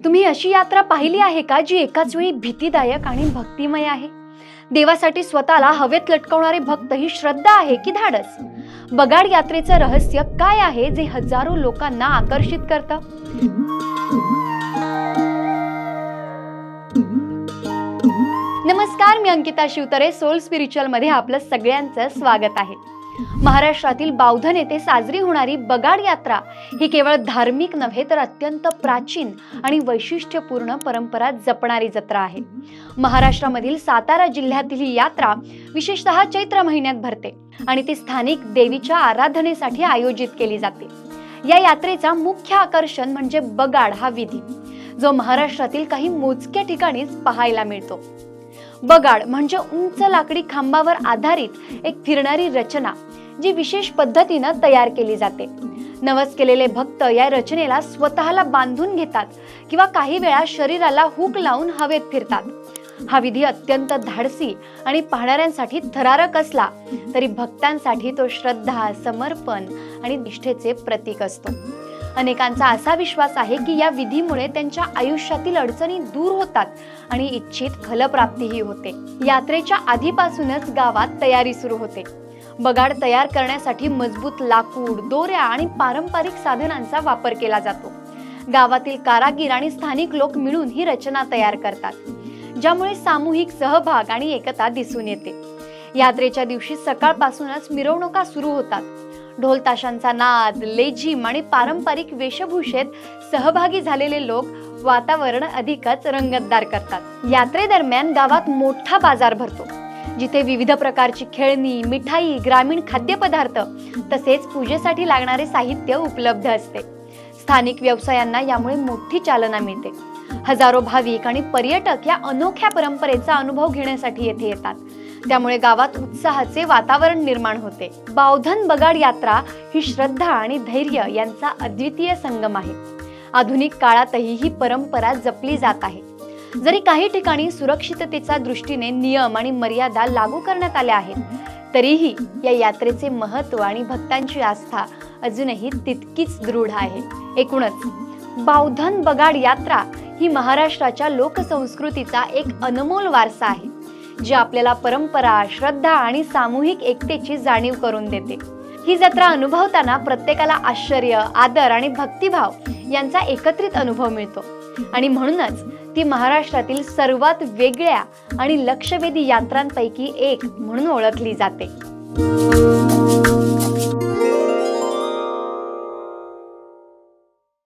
तुम्ही अशी यात्रा पाहिली आहे का जी एकाच वेळी भीतीदायक आणि भक्तिमय आहे? देवासाठी स्वतःला हवेत लटकवणारे भक्त ही श्रद्धा आहे की धाडस? बगाड यात्रेचं रहस्य काय आहे जे हजारो लोकांना आकर्षित करतं? नमस्कार, मी अंकिता शिवतरे. सोल स्पिरिच्युअल मध्ये आपलं सगळ्यांचं स्वागत आहे. महाराष्ट्रातील बावधन येथे साजरी होणारी बगाड यात्रा ही केवळ धार्मिक नव्हे तर अत्यंत प्राचीन आणि वैशिष्ट्यपूर्ण परंपरा जपणारी जत्रा आहे. महाराष्ट्रामधील सातारा जिल्ह्यातील ही यात्रा विशेषतः चैत्र महिन्यात भरते आणि ती स्थानिक देवीच्या आराधनेसाठी आयोजित केली जाते. या यात्रेचा मुख्य आकर्षण म्हणजे बगाड हा विधी, जो महाराष्ट्रातील काही मोजक्या ठिकाणीच पाहायला मिळतो. बगाड म्हणजे उंच लाकडी खांबावर आधारित एक फिरणारी रचना जी विशेष पद्धतीने तयार केली जाते. नवस केलेले भक्त या रचनेला स्वतःला बांधून घेतात किंवा काही वेळा शरीराला हुक लावून हवेत फिरतात. हा विधी अत्यंत धाडसी आणि पाहणाऱ्यांसाठी थरारक असला तरी भक्तांसाठी तो श्रद्धा, समर्पण आणि निष्ठेचे प्रतीक असतो. अनेकांचा असा विश्वास आहे की या विधीमुळे त्यांच्या आयुष्यातील अडचणी दूर होतात आणि इच्छित फलप्राप्तीही होते. यात्रेच्या आधीपासूनच गावात तयारी सुरू होते. बगाड तयार करण्यासाठी मजबूत लाकूड, दोऱ्या आणि पारंपरिक साधनांचा वापर केला जातो. गावातील कारागीर आणि स्थानिक लोक मिळून ही रचना तयार करतात, ज्यामुळे सामूहिक सहभाग आणि एकता दिसून येते. यात्रेच्या दिवशी सकाळपासूनच मिरवणुका सुरू होतात. ढोल ताशांचा नाद, लेझिम आणि पारंपरिक वेशभूषेत सहभागी झालेले लोक वातावरण अधिकच रंगतदार करतात. यात्रेदरम्यान गावात मोठा बाजार भरतो, जिथे विविध प्रकारची खेळणी, मिठाई, ग्रामीण खाद्यपदार्थ तसेच पूजेसाठी लागणारे साहित्य उपलब्ध असते. स्थानिक व्यवसायांना यामुळे मोठी चालना मिळते. हजारो भाविक आणि पर्यटक या अनोख्या परंपरेचा अनुभव घेण्यासाठी येथे येतात. त्यामुळे गावात उत्साहाचे वातावरण निर्माण होते. बावधन बगाड यात्रा ही श्रद्धा आणि धैर्य यांचा अद्वितीय संगम आहे. आधुनिक काळातही ही परंपरा जपली जात आहे. जरी काही ठिकाणी सुरक्षिततेच्या दृष्टीने नियम आणि मर्यादा लागू करण्यात आल्या आहेत, तरीही या यात्रेचे महत्त्व आणि भक्तांची आस्था अजूनही तितकीच दृढ आहे. एकूणच बावधन बगाड यात्रा ही महाराष्ट्राच्या लोकसंस्कृतीचा एक अनमोल वारसा आहे, जी आपल्याला परंपरा, श्रद्धा आणि सामूहिक एकतेची जाणीव करून देते. ही जत्रा अनुभवताना प्रत्येकाला आश्चर्य, आदर आणि भक्तिभाव यांचा एकत्रित अनुभव मिळतो आणि म्हणूनच ती महाराष्ट्रातील सर्वात वेगळ्या आणि लक्षवेधी यात्रांपैकी एक म्हणून ओळखली जाते.